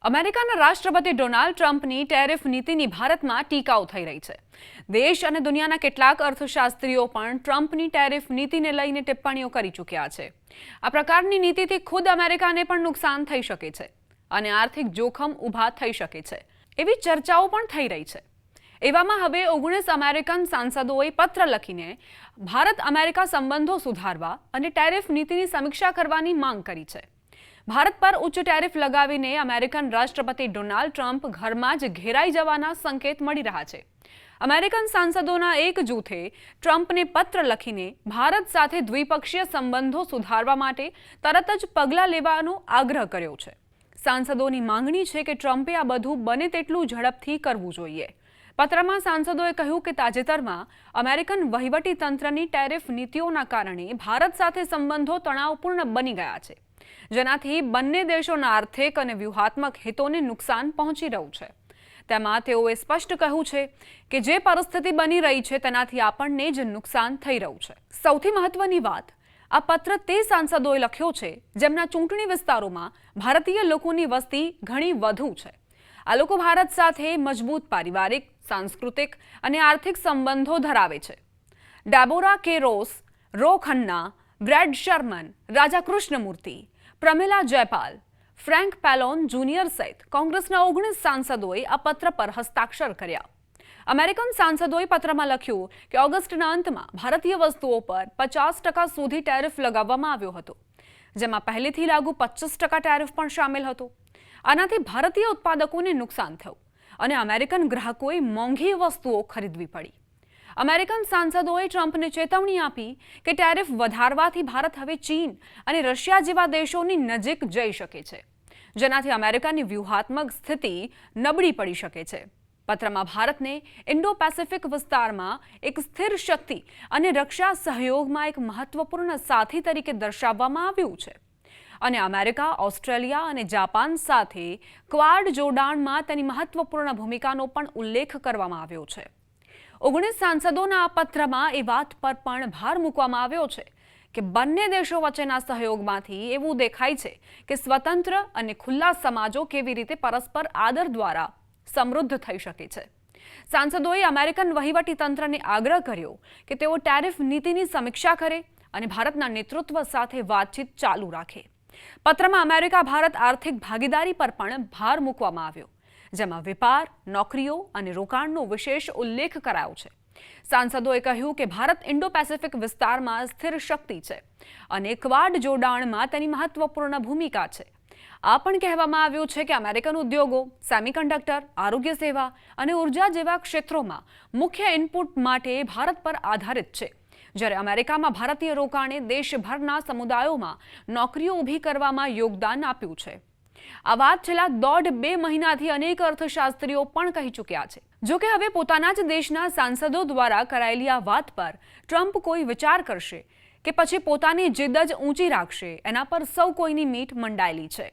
અમેરિકાના રાષ્ટ્રપતિ ડોનાલ્ડ ટ્રમ્પની ટેરિફ નીતિની ભારતમાં ટીકાઓ થઈ રહી છે। દેશ અને દુનિયાના કેટલાક અર્થશાસ્ત્રીઓ પણ ટ્રમ્પની ટેરિફ નીતિને લઈને ટિપ્પણીઓ કરી ચૂક્યા છે। આ પ્રકારની નીતિથી ખુદ અમેરિકાને પણ નુકસાન થઈ શકે છે અને આર્થિક જોખમ ઊભા થઈ શકે છે એવી ચર્ચાઓ પણ થઈ રહી છે। એવામાં હવે 19 અમેરિકન સાંસદોએ પત્ર લખીને ભારત અમેરિકા સંબંધો સુધારવા અને ટેરિફ નીતિની સમીક્ષા કરવાની માંગ કરી છે। ભારત પર ઉચ્ચ ટેરિફ લગાવીને અમેરિકન રાષ્ટ્રપતિ ડોનાલ્ડ ટ્રમ્પ ઘરમાં જ ઘેરાઈ જવાના સંકેત મળી રહ્યા છે। અમેરિકન સાંસદોના એક જૂથે ટ્રમ્પને પત્ર લખીને ભારત સાથે દ્વિપક્ષીય સંબંધો સુધારવા માટે તરત જ પગલાં લેવાનો આગ્રહ કર્યો છે। સાંસદોની માંગણી છે કે ટ્રમ્પે આ બધું બને તેટલું ઝડપથી કરવું જોઈએ। પત્રમાં સાંસદોએ કહ્યું કે તાજેતરમાં અમેરિકન વહીવટી તંત્રની ટેરિફ નીતિઓના કારણે ભારત સાથે સંબંધો તણાવપૂર્ણ બની ગયા છે, જેનાથી બંને દેશોના આર્થિક અને વ્યૂહાત્મક હિતોને નુકસાન પહોંચી રહ્યું છે। તેમાં તેઓએ સ્પષ્ટ કહ્યું છે કે જે પરિસ્થિતિ બની રહી છે તેનાથી આપણને જ નુકસાન થઈ રહ્યું છે। સૌથી મહત્વની વાત, આ પત્ર તે સાંસદોએ લખ્યો છે જેમના ચૂંટણી વિસ્તારોમાં ભારતીય લોકોની વસ્તી ઘણી વધુ છે। આ લોકો ભારત સાથે મજબૂત પારિવારિક, સાંસ્કૃતિક અને આર્થિક સંબંધો ધરાવે છે। ડેબોરા કે Ross, row Khanna, bread Sharman, રાજા કૃષ્ણમૂર્તિ, પ્રમિલા જયપાલ, ફ્રેન્ક પેલોન જુનિયર સહિત કોંગ્રેસના 19 સાંસદોએ આ પત્ર પર હસ્તાક્ષર કર્યા। અમેરિકન સાંસદોએ પત્રમાં લખ્યું કે ઓગસ્ટના અંતમાં ભારતીય વસ્તુઓ પર 50% સુધી ટેરિફ લગાવવામાં આવ્યો હતો, જેમાં પહેલેથી લાગુ 25% ટેરિફ પણ શામેલ હતો। આનાથી ભારતીય ઉત્પાદકોને નુકસાન થયું અને અમેરિકન ગ્રાહકોએ મોંઘી વસ્તુઓ ખરીદવી પડી। અમેરિકન સાંસદોએ ટ્રમ્પને ચેતવણી આપી કે ટેરિફ વધારવાથી ભારત હવે ચીન અને રશિયા જેવા દેશોની નજીક જઈ શકે છે, જેનાથી અમેરિકાની વ્યૂહાત્મક સ્થિતિ નબળી પડી શકે છે। પત્રમાં ભારતને ઇન્ડો પેસિફિક વિસ્તારમાં એક સ્થિર શક્તિ અને રક્ષા સહયોગમાં એક મહત્વપૂર્ણ સાથી તરીકે દર્શાવવામાં આવ્યું છે અને અમેરિકા, ઓસ્ટ્રેલિયા અને જાપાન સાથે ક્વાડ જોડાણમાં તેની મહત્વપૂર્ણ ભૂમિકાનો પણ ઉલ્લેખ કરવામાં આવ્યો છે। 19 સાંસદોના આ પત્રમાં એ વાત પર પણ ભાર મૂકવામાં આવ્યો છે કે બંને દેશો વચ્ચેના સહયોગમાંથી એવું દેખાય છે કે સ્વતંત્ર અને ખુલ્લા સમાજો કેવી રીતે પરસ્પર આદર દ્વારા સમૃદ્ધ થઈ શકે છે। સાંસદોએ અમેરિકન વહીવટી તંત્રને આગ્રહ કર્યો કે તેઓ ટેરિફ નીતિની સમીક્ષા કરે અને ભારતના નેતૃત્વ સાથે વાતચીત ચાલુ રાખે। પત્રમાં અમેરિકા ભારત આર્થિક ભાગીદારી પર પણ ભાર મૂકવામાં આવ્યો, જેમાં વેપાર, નોકરીઓ અને રોકાણનો વિશેષ ઉલ્લેખ કરાયો છે। સાંસદોએ કહ્યું કે ભારત ઇન્ડો પેસિફિક વિસ્તારમાં સ્થિર શક્તિ છે અને ક્વાડ જોડાણમાં તેની મહત્વપૂર્ણ ભૂમિકા છે। આ પણ કહેવામાં આવ્યું છે કે અમેરિકન ઉદ્યોગો સેમિકન્ડક્ટર, આરોગ્ય સેવા અને ઉર્જા જેવા ક્ષેત્રોમાં મુખ્ય ઇનપુટ માટે ભારત પર આધારિત છે, જ્યારે અમેરિકામાં ભારતીય રોકાણે દેશભરના સમુદાયોમાં નોકરીઓ ઊભી કરવામાં યોગદાન આપ્યું છે। આ વાત છેલ્લા 1.5-2 મહિનાથી અનેક અર્થશાસ્ત્રીઓ પણ કહી ચૂક્યા છે। જો કે હવે પોતાના જ દેશના સાંસદો દ્વારા કરાયેલી આ વાત પર ટ્રમ્પ કોઈ વિચાર કરશે કે પછી પોતાની જીદ જ ઊંચી રાખશે, એના પર સૌ કોઈની મીટ મંડાયેલી છે।